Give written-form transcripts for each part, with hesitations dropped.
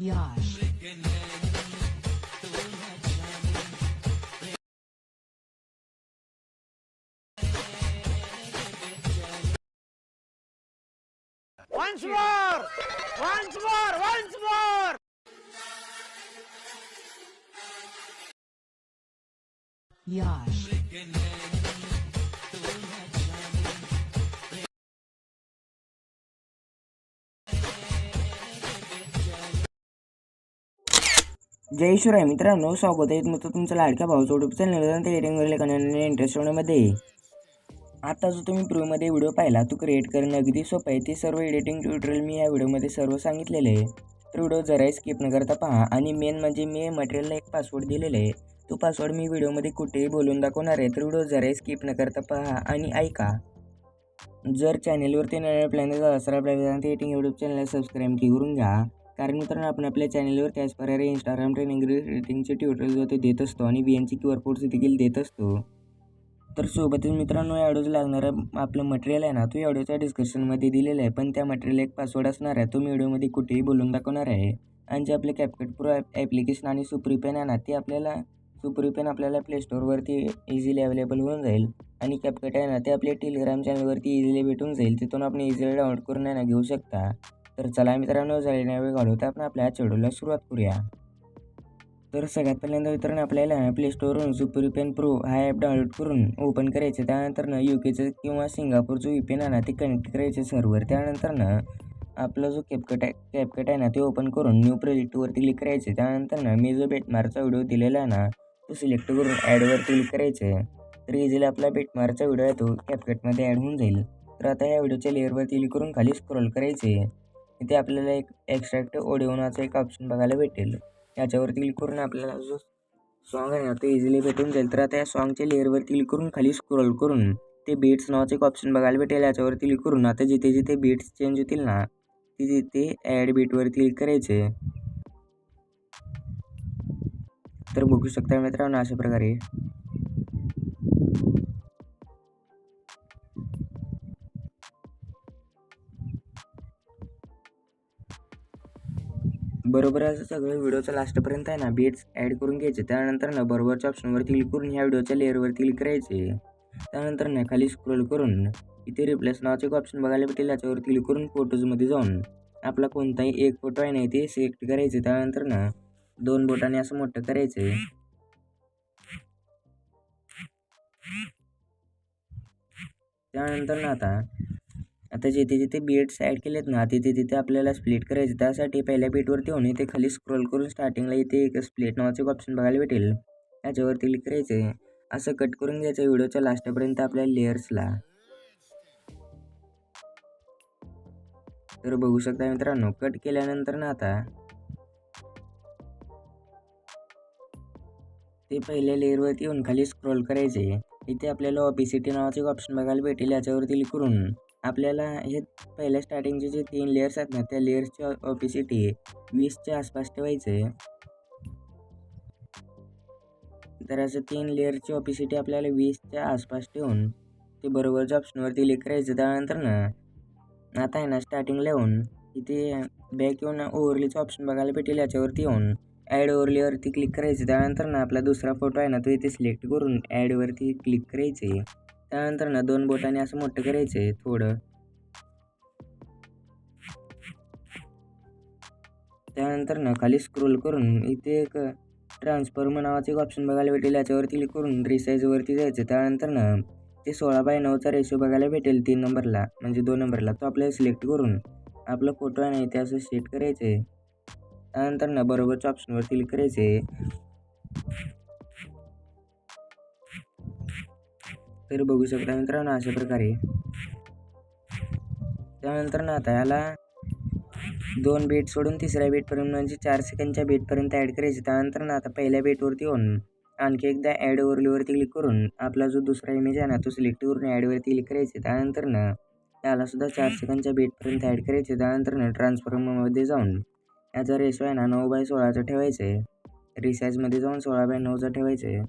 Yash. Once more! Once more! Once more! Yash. जय शिवराय मित्रांनो, स्वागत आहे मग तुमचं लाडक्या भावाचं युट्यूब चॅनल एडिटिंगवरील कन्नड इंटरेस्ट होण्यामध्ये. आता जो तुम्ही प्रोमध्ये व्हिडिओ पाहिला तो क्रिएट करणं अगदी सोपं आहे. ते सर्व एडिटिंग ट्युटोरियल मी या व्हिडिओमध्ये सर्व सांगितलेले आहे. तर व्हिडिओ जराही स्किप न करता पहा. आणि मेन म्हणजे मी मटेरियलला एक पासवर्ड दिलेला आहे. तो पासवर्ड मी व्हिडिओमध्ये कुठेही बोलून दाखवणार आहे. तर व्हिडिओ जराही स्किप न करता पहा आणि ऐका. जर चॅनेलवरती नवीन प्लॅन झाला तर आपल्या एडिटिंग यूट्यूब चॅनलला सबस्क्राईब करून घ्या. कारण मित्रांनो आपण आपल्या चॅनलवर त्याचप्रकारे इंस्टाग्राम ट्रेनिंग एडिटिंगचे ट्युटोरियल होते देत असतो आणि VNC QR कोड्स देखील देत असतो. तर सोबतच मित्रांनो या व्हिडिओचं लागणारं आपलं मटेरियल आहे ना, तो या व्हिडिओच्या डिस्क्रिप्शनमध्ये दिलेला आहे. पण त्या मटेरियल एक पासवर्ड असणार आहे, तो मी व्हिडिओमध्ये कुठेही बोलून दाखवणार आहे. आणि जे आपले CapCut Pro ॲप्लिकेशन आणि सुप्री पेन आहे ना, ते आपल्याला सुप्री पेन आपल्याला प्ले स्टोअरवरती इझिली अवेलेबल होऊन जाईल. आणि CapCut आहे ना, ते आपल्या टेलिग्राम चॅनलवरती इझिली भेटून जाईल. तिथून आपण इझिली डाउनलोड करून आहे ना घेऊ शकता. तर चला मित्रांनो, झालेला वेळ घालवता आपण आपल्या व्हिडिओला सुरुवात करूया. तर सगळ्यात पहिल्यांदा मित्रांनो आपल्याला प्ले स्टोअरवरून सुप्री पेन प्रो हा ॲप डाउनलोड करून ओपन करायचे. त्यानंतर UKचं किंवा सिंगापूरचं VPN आहे ना ते कनेक्ट करायचे सर्व्हर. त्यानंतर आपला जो CapCut आहे ना ते ओपन करून न्यू प्रोजेक्टवरती क्लिक करायचे. त्यानंतर मी जो बेटमार्कचा व्हिडिओ दिलेला आहे ना तो सिलेक्ट करून ॲडवरती क्लिक करायचे. तर इझिली आपला बेटमार्कचा व्हिडिओ आहे तो CapCutमध्ये ॲड होऊन जाईल. तर आता या व्हिडिओच्या लेअरवरती क्लिक करून खाली स्क्रोल करायचे. इथे आपल्याला एक एक्स्ट्रॅक्ट ऑडिओ नावाचा एक ऑप्शन बघायला भेटेल. याच्यावरती क्लिक करून आपल्याला जो सॉन्ग आहे ना तो इझिली भेटून जाईल. तर आता या सॉन्गच्या लेअरवरती क्लिक करून खाली स्क्रोल करून ते बीट्स नावाचं एक ऑप्शन बघायला भेटेल. याच्यावरती क्लिक करून आता जिथे जिथे बीट्स चेंज होतील ना तिथे ॲड बीटवरती क्लिक करायचे. तर बघू शकता मित्रांनो अशा प्रकारे बरोबर असं सगळं व्हिडिओच्या लास्टपर्यंत आहे ना बीट्स ॲड करून घ्यायचे. त्यानंतर बरोबरच्या ऑप्शनवरती क्लिक करून ह्या व्हिडिओच्या लेअरवरती क्लिक करायचे. त्यानंतर खाली स्क्रोल करून इथे रिप्लेस नावाचे एक ऑप्शन बघायला भेटेल. याच्यावरती क्लिक करून फोटोजमध्ये जाऊन आपला कोणताही एक फोटो आहे ना ते सिलेक्ट करायचे. त्यानंतर दोन बोटाने असं मोठं करायचे. त्यानंतर आता जिथे जिथे बीट्स ॲड केलेत ना तिथे आपल्याला स्प्लिट करायचे. त्यासाठी पहिल्या बीटवरती होऊन इथे खाली स्क्रोल करून स्टार्टिंगला इथे एक स्प्लिट नावाचे एक ऑप्शन बघायला भेटेल. याच्यावरती क्लिक करायचे. असं कट करून घ्यायचं व्हिडिओच्या लास्टपर्यंत आपल्या लेयर्सला. तर बघू शकता मित्रांनो कट केल्यानंतर आता ते पहिल्या लेअरवरती येऊन खाली स्क्रोल करायचे. इथे आपल्याला ऑपिसिटी नावाचे एक ऑप्शन बघायला भेटेल. याच्यावरती क्लिक करून आपल्याला हे पहिल्या स्टार्टिंगचे जे 3 लेयर्स आहेत ना त्या लेयर्सची ऑपिसिटी 20च्या आसपास ठेवायचे. तर असं 3 लेयरची ऑपिसिटी आपल्याला 20च्या आसपास ठेवून ते बरोबरच्या ऑप्शनवरती क्लिक करायचं. त्यानंतर आता आहे ना स्टार्टिंगला येऊन इथे बॅक येऊन ओव्हरलीचं ऑप्शन बघायला भेटेल. याच्यावरती येऊन ॲड ओव्हरलीवरती क्लिक करायचं. त्यानंतर आपला दुसरा फोटो आहे ना तो इथे सिलेक्ट करून ॲडवरती क्लिक करायचे. त्यानंतर 2 बोटाने असं मोठं करायचे थोडं. त्यानंतर खाली स्क्रोल करून इथे एक ट्रान्सफॉर्म नावाचं एक ऑप्शन बघायला भेटेल. याच्यावरती क्लिक करून रिसाईजवरती जायचं. त्यानंतर ते 16:9चा रेशो बघायला भेटेल 3 नंबरला म्हणजे 2 नंबरला तो आपल्याला सिलेक्ट करून आपला फोटो आहे ना इथे असं सेट करायचे. त्यानंतर बरोबरच्या ऑप्शनवर क्लिक करायचे. तर बघू शकता मित्रांनो अशा प्रकारे. त्यानंतर आता याला 2 बीट सोडून तिसऱ्या बीटपर्यंत म्हणजे 4 सेकंडच्या बीटपर्यंत ॲड करायचे. त्यानंतर आता पहिल्या बीटवरती येऊन आणखी एकदा ॲड ओव्हरलीवरती क्लिक करून आपला जो दुसरा इमेज आहे ना तो सिलेक्ट करून ॲडवरती क्लिक करायचे. त्यानंतर त्यालासुद्धा 4 सेकंडच्या बीटपर्यंत ॲड करायचे. त्यानंतर ट्रान्सफॉर्ममध्ये जाऊन याचा रेशो आहे ना 9:16चा ठेवायचे. रिसाईजमध्ये जाऊन 16:9चा ठेवायचे.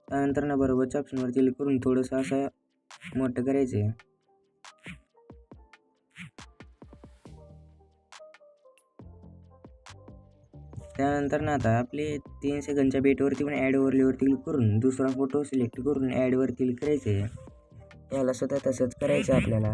त्यानंतर बरोबरच्या ऑप्शनवरती क्लिक करून थोडंसं असं मोठं करायचे. त्यानंतर ना आता आपले 3 सेकंदच्या बेटवरती पण ॲड ओव्हरलेवरती क्लिक करून दुसरा फोटो सिलेक्ट करून ॲडवर क्लिक करायचे. याला सुद्धा तसंच करायचं आपल्याला.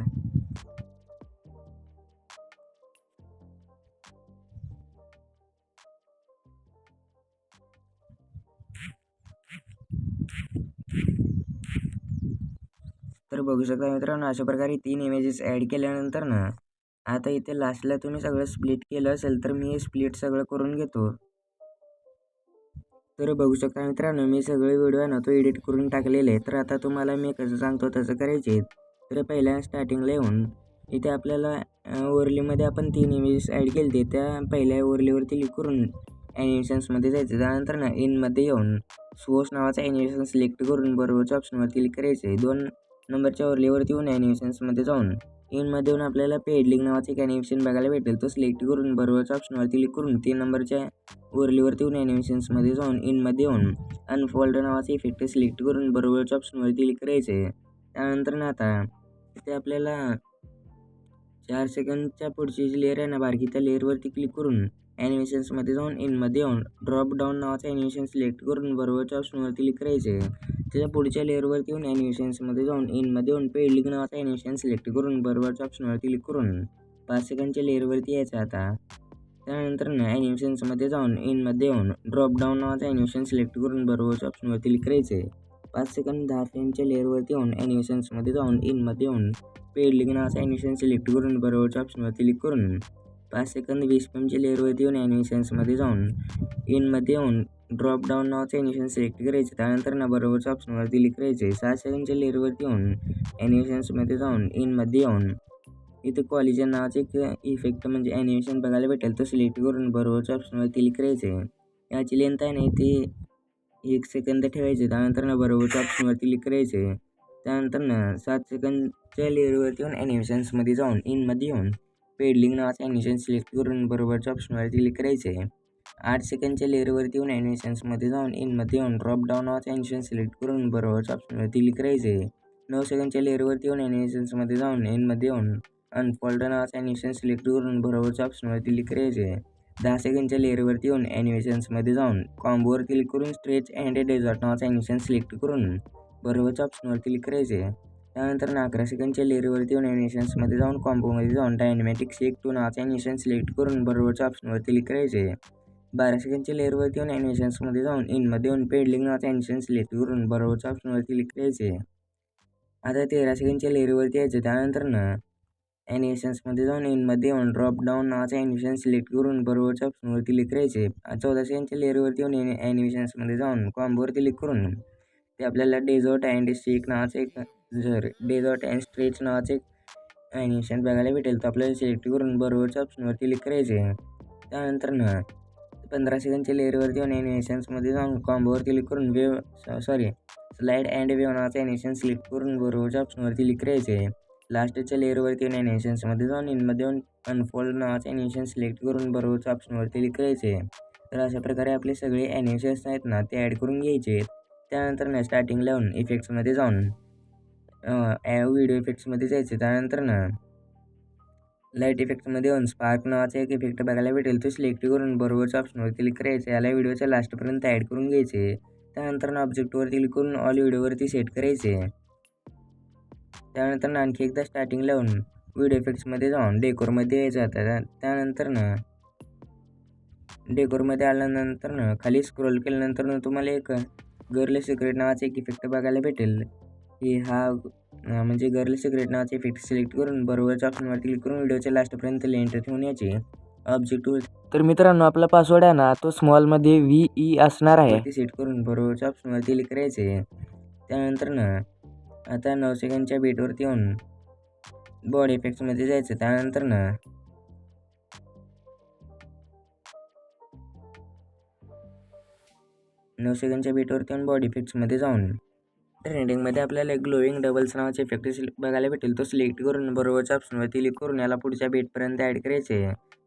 तर बघू शकता मित्रांनो, अशा प्रकारे 3 इमेजेस ॲड केल्यानंतर ना आता इथे लास्टला तुम्ही सगळं स्प्लिट केलं असेल तर मी स्प्लिट सगळं करून घेतो. तर बघू शकता मित्रांनो, मी सगळे व्हिडिओ आहे ना तो एडिट करून टाकलेले आहे. तर आता तुम्हाला मी कसं सांगतो तसं करायचे. तर पहिल्या स्टार्टिंगला येऊन इथे आपल्याला ओव्हरलेमध्ये आपण 3 इमेजेस ॲड केले ते त्या पहिल्या ओव्हरलेवरती क्लिक करून ॲनिमेशन्समध्ये जायचं. त्यानंतर ना इनमध्ये येऊन सोर्स नावाचं ॲनिमेशन सिलेक्ट करून बरोबरच्या ऑप्शनवरती क्लिक करायचे. 2 नंबरच्या ओव्हरलेवरती येऊन ॲनिमेशन्समध्ये जाऊन इनमध्ये येऊन आपल्याला पेड लिंक नावाचं एक ॲनिमेशन बघायला भेटेल. तो सिलेक्ट करून बरोबरच्या ऑप्शनवरती क्लिक करून 3 नंबरच्या ओव्हरलेवरती येऊन ॲनिमेशन्समध्ये जाऊन इनमध्ये येऊन अनफोल्ड नावाचा इफेक्ट सिलेक्ट करून बरोबरच्या ऑप्शनवरती क्लिक करायचे. त्यानंतर ना आता इथे आपल्याला 4 सेकंदच्या पुढची जी लेअर आहे ना बारकी, त्या लेअरवरती क्लिक करून ॲनिमेशन्समध्ये जाऊन इनमध्ये येऊन ड्रॉप डाऊन नावाचं ॲनिमेशन सिलेक्ट करून बरोबरच्या ऑप्शनवरती क्लिक करायचे. त्याच्या पुढच्या लेअरवरती येऊन ॲनिमेशन्समध्ये जाऊन इनमध्ये येऊन पेड लिंक नावाचं ॲनिमेशन सिलेक्ट करून बरोबरच्या ऑप्शनवरती क्लिक करून 5 सेकंदच्या लेअरवरती यायचं आता. त्यानंतर ना ॲनिमेशन्समध्ये जाऊन इनमध्ये येऊन ड्रॉप डाऊन नावाचं ॲनिमेशन सिलेक्ट करून बरोबरच्या ऑप्शनवरती क्लिक करायचे. 5 सेकंद 10 फ्रेमच्या लेअरवरती येऊन ॲनिमेशन्समध्ये जाऊन इनमध्ये येऊन पेड लिंक नावाचं ॲनिमेशन सिलेक्ट करून बरोबरच्या ऑप्शनवरती क्लिक करून 5 सेकंद 20 फ्रेमच्या लेअरवरती येऊन ॲनिमेशन्समध्ये जाऊन इनमध्ये येऊन ड्रॉप डाऊन नावाचं ॲनिमेशन सिलेक्ट करायचे. त्यानंतर ना बरोबरच्या ऑप्शनवरती क्लिक करायचे. 6 सेकंदच्या लेअरवरती येऊन ॲनिमेशन्समध्ये जाऊन इनमध्ये येऊन इथे कॉलिजन नावाचे एक इफेक्ट म्हणजे ॲनिमेशन बघायला भेटेल. तो सिलेक्ट करून बरोबरच्या ऑप्शनवरती क्लिक करायचे. याची लेंथ आहे ना इथे 1 सेकंद ठेवायचे. त्यानंतर ना बरोबरच्या ऑप्शनवरती क्लिक करायचे. त्यानंतर ना 7 सेकंदच्या लेअरवरती येऊन ॲनिमेशन्समध्ये जाऊन इनमध्ये येऊन पेड लिंक नावाचं ॲनिमेशन सिलेक्ट करून बरोबरच्या ऑप्शनवरती क्लिक करायचे. 8 सेकंदच्या लेअरवरती येऊन ॲनिमेशन्समध्ये जाऊन इनमध्ये येऊन ड्रॉप डाऊन नावाचं ॲनिमेशन सिलेक्ट करून बरोबरच्या ऑप्शनवरती क्लिक करायचे. 9 सेकंदच्या लेअरवरती येऊन ॲनिमेशन्समध्ये जाऊन इनमध्ये येऊन अनफोल्ड नावाचं ॲनिमेशन सिलेक्ट करून बरोबरच्या ऑप्शनवरती क्लिक करायचे. 10 सेकंदच्या लेअरवरती येऊन ॲनिमेशन्समध्ये जाऊन कॉम्बोवर क्लिक करून स्ट्रेच अँड डेझर्ट नावाचं ॲनिमेशन सिलेक्ट करून बरोबरच्या ऑप्शनवरती क्लिक करायचे. त्यानंतर 11 सेकंदच्या लेअरवरती येऊन ॲनिमेशन्समध्ये जाऊन कॉम्बोमध्ये जाऊन डायनॅमिक शेक 2 नावाचं ॲनिमेशन सिलेक्ट करून बरोबरच्या ऑप्शनवरती क्लिक करायचे. 12 सेकंदच्या लेअरवरती येऊन ॲनिमेशन्समध्ये जाऊन इनमध्ये येऊन पेड लिंक नावाचं ॲनिमेशन सिलेक्ट करून बरोबरच्या ऑप्शनवरती क्लिक करायचे. आता 13 सेकंदच्या लेअरवरती यायचं. त्यानंतर ना ॲनिमेशन्समध्ये जाऊन इनमध्ये येऊन ड्रॉप डाऊन नावाचं ॲनिमेशन सिलेक्ट करून बरोबरच्या ऑप्शनवरती क्लिक करायचे. 14 सेकंदच्या लेअरवरती येऊन ॲनिमेशन्समध्ये जाऊन कॉम्बोवरती क्लिक करून ते आपल्याला डेझर्ट अँड शेक नावाचं एक डेझर्ट अँड स्ट्रेच नावाचं एक ॲनिमेशन बघायला भेटेल. तर आपल्याला सिलेक्ट करून बरोबरच्या ऑप्शनवरती क्लिक करायचे. त्यानंतर ना 15 सेकंदच्या लेअरवरती येऊन ॲनिमेशन्समध्ये जाऊन कॉम्बोवरती क्लिक करून स्लाईड अँड वेव्ह नावाचं ॲनिमेशन सिलेक्ट करून बरोबरच्या ऑप्शनवरती क्लिक करायचे. लास्टच्या लेअरवरती येऊन ॲनिमेशन्समध्ये जाऊन इनमध्ये येऊन अनफोल्ड नावाचं ॲनिमेशन सिलेक्ट करून बरोबरच्या ऑप्शनवरती क्लिक करायचे. तर अशा प्रकारे आपले सगळे ॲनिमेशन्स आहेत ना ते ॲड करून घ्यायचे. त्यानंतर ना स्टार्टिंगला येऊन इफेक्ट्समध्ये जाऊन व्हिडिओ इफेक्ट्समध्ये जायचे. त्यानंतर ना लाईट इफेक्टमध्ये येऊन स्पार्क नावाचा एक इफेक्ट बघायला भेटेल. तो सिलेक्ट करून बरोबरच्या ऑप्शनवर क्लिक करायचे. याला व्हिडिओच्या लास्टपर्यंत ॲड करून घ्यायचे. त्यानंतर ना ऑब्जेक्टवरती क्लिक करून ऑल व्हिडिओवरती सेट करायचे. त्यानंतर ना आणखी एकदा स्टार्टिंगला येऊन व्हिडिओ इफेक्ट्समध्ये जाऊन डेकोरमध्ये यायचं आता. त्यानंतर ना डेकोरमध्ये आल्यानंतर ना खाली स्क्रोल केल्यानंतर ना तुम्हाला एक गर्ल सिक्रेट नावाचा एक इफेक्ट बघायला भेटेल. की हा म्हणजे गर्ल सिक्रेट नावाचे इफेक्ट सिलेक्ट करून बरोबरच्या ऑप्शनवरती क्लिक करून व्हिडिओच्या लास्टपर्यंत लेंथ ठेवून यायची ऑब्जेक्टवर. तर मित्रांनो आपला पासवर्ड आहे ना तो स्मॉलमध्ये VE असणार आहे. ते सेट करून बरोबरच्या ऑप्शनवरती क्लिक करायचे. त्यानंतर ना आता 9 सेकंदच्या बीटवरती येऊन बॉडी इफेक्ट्समध्ये जायचं. त्यानंतर ना 9 सेकंदच्या बीटवरती येऊन बॉडी इफेक्ट्समध्ये जाऊन ट्रेंडिंगमध्ये आपल्याला एक ग्लोईंग डबल्स नावाचे इफेक्ट बघायला भेटेल. तो सिलेक्ट करून बरोबरच्या ऑप्शनवरती क्लिक करून याला पुढच्या बीटपर्यंत ॲड करायचे.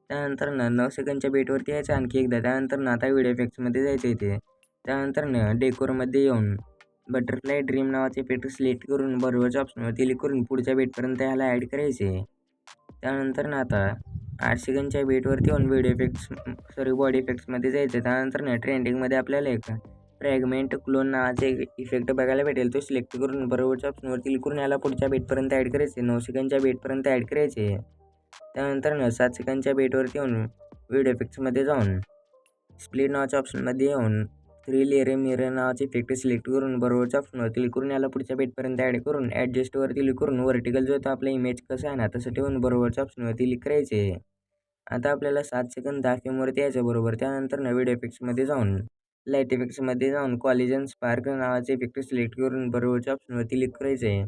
त्यानंतर ना 9 सेकंदच्या बीटवरती यायचं आणखी एकदा. त्यानंतर ना आता व्हिडिओ इफेक्ट्समध्ये जायचं इथे. त्यानंतर ना डेकोरमध्ये येऊन बटरफ्लाय ड्रीम नावाचे इफेक्ट सिलेक्ट करून बरोबरच्या ऑप्शनवरती क्लिक करून पुढच्या बीटपर्यंत याला ॲड करायचे. त्यानंतर ना आता 8 सेकंडच्या बीटवरती येऊन व्हिडिओ इफेक्ट्स बॉडी इफेक्ट्समध्ये जायचं. त्यानंतर ना ट्रेंडिंगमध्ये आपल्याला एक फ्रॅगमेंट क्लोन नावाचे एक इफेक्ट बघायला भेटेल. तो सिलेक्ट करून बरोबरच्या ऑप्शनवरती क्लिक करून याला पुढच्या बीटपर्यंत ॲड करायचे. 9 सेकंडच्या बीटपर्यंत ॲड करायचे. त्यानंतर ना 7 सेकंडच्या बीटवरती येऊन व्हिडिओ इफेक्ट्समध्ये जाऊन स्प्लिट नावाच्या ऑप्शनमध्ये येऊन 3 लेयर मिरर नावाचे इफेक्ट सिलेक्ट करून बरोबरच्या ऑप्शनवर क्लिक करून याला पुढच्या बीटपर्यंत ॲड करून ॲडजस्टवरती क्लिक करून व्हर्टिकल जो होता आपला इमेज कसं आहे ना तसं ठेवून बरोबरच्या ऑप्शनवरती क्लिक करायचे. आता आपल्याला 7 सेकंद 10 फ्रेमवरती यायचं बरोबर. त्यानंतर ना व्हिडिओ इफेक्ट्समध्ये जाऊन लाईट इफेक्ट्समध्ये जाऊन कॉलिजन स्पार्क नावाचे इफेक्ट सिलेक्ट करून बरोबरच्या ऑप्शनवरती क्लिक करायचे.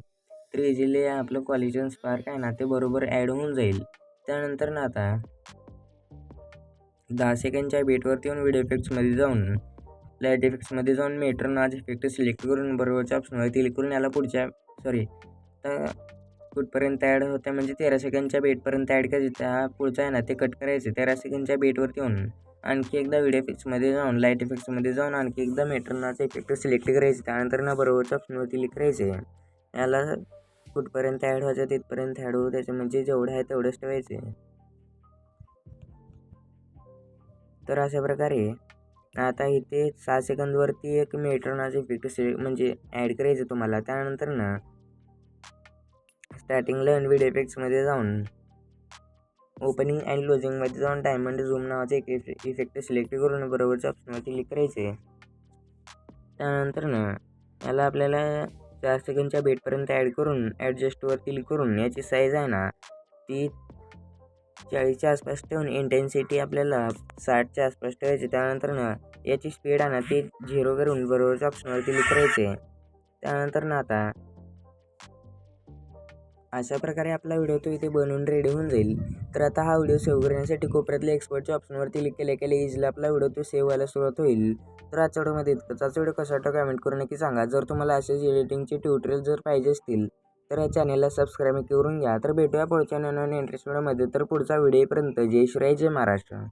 तर इझिली आपलं कॉलिजन स्पार्क आहे ना ते बरोबर ॲड होऊन जाईल. त्यानंतर ना आता 10 सेकंडच्या बीटवरती येऊन व्हिडिओ इफेक्ट्समध्ये जाऊन लाईट इफेक्ट्समध्ये जाऊन मेटर नावाचे इफेक्ट सिलेक्ट करून बरोबरच्या ऑप्शनवरती क्लिक करून याला आता कुठपर्यंत ॲड होतं म्हणजे 13 सेकंडच्या बीटपर्यंत ॲड करायचे. त्या पुढचा आहे ना ते कट करायचे. 13 सेकंडच्या बीटवरती येऊन आणखी एकदा व्हिडिओ इफेक्ट्समध्ये जाऊन लाईट इफेक्ट्समध्ये जाऊन आणखी एकदा मेटर नावाचे इफेक्ट सिलेक्ट करायचे. त्यानंतर ना बरोबरच्या ऑप्शनवरती क्लिक करायचे. याला कुठपर्यंत ॲड व्हायचं तिथपर्यंत ॲड होऊ द्यायचं म्हणजे जेवढं आहे तेवढंच ठेवायचे. तर अशा प्रकारे आता इथे 6 सेकंदवरती एक मेटर नावाचे इफेक्ट म्हणजे ॲड करायचे तुम्हाला. त्यानंतर ना स्टार्टिंगला व्हिडिओ इफेक्ट्समध्ये जाऊन ओपनिंग अँड क्लोजिंगमध्ये जाऊन डायमंड झूम नावाचे एक इफेक्ट सिलेक्ट करून बरोबरच्या ऑप्शनवरती क्लिक करायचे. त्यानंतर ना याला आपल्याला 4 सेकंडच्या बीटपर्यंत ॲड करून ॲडजस्टवरती क्लिक करून याची साईज आहे ना ती 40च्या आसपास ठेवून इंटेन्सिटी आपल्याला 60च्या आसपास ठेवायची. त्यानंतर ना याची स्पीड आहे ना ती 0 करून बरोबरच्या ऑप्शनवरती क्लिक करायचे. त्यानंतर ना आता अशा प्रकारे आपला व्हिडिओ तो इथे बनवून रेडी होऊन जाईल. तर आता हा व्हिडिओ सेव्ह करण्यासाठी कोपऱ्यातल्या एक्सपर्टच्या ऑप्शनवरती क्लिक केल्या इझिली आपला व्हिडिओ तो सेव्ह व्हायला सुरुवात होईल. तर आजच्या व्हिडिओमध्ये इतकंच. आजचा व्हिडिओ कसा वाटतो कमेंट करून नक्की सांगा. जर तुम्हाला असेच एडिटिंगचे ट्युटोरियल जर पाहिजे असतील तर या चॅनलला सबस्क्राईब करून घ्या. तर भेटूया पुढच्या नवीन इंटरेस्ट व्हिडिओमध्ये. तर पुढचा व्हिडिओपर्यंत जय शिवराय जय महाराष्ट्र.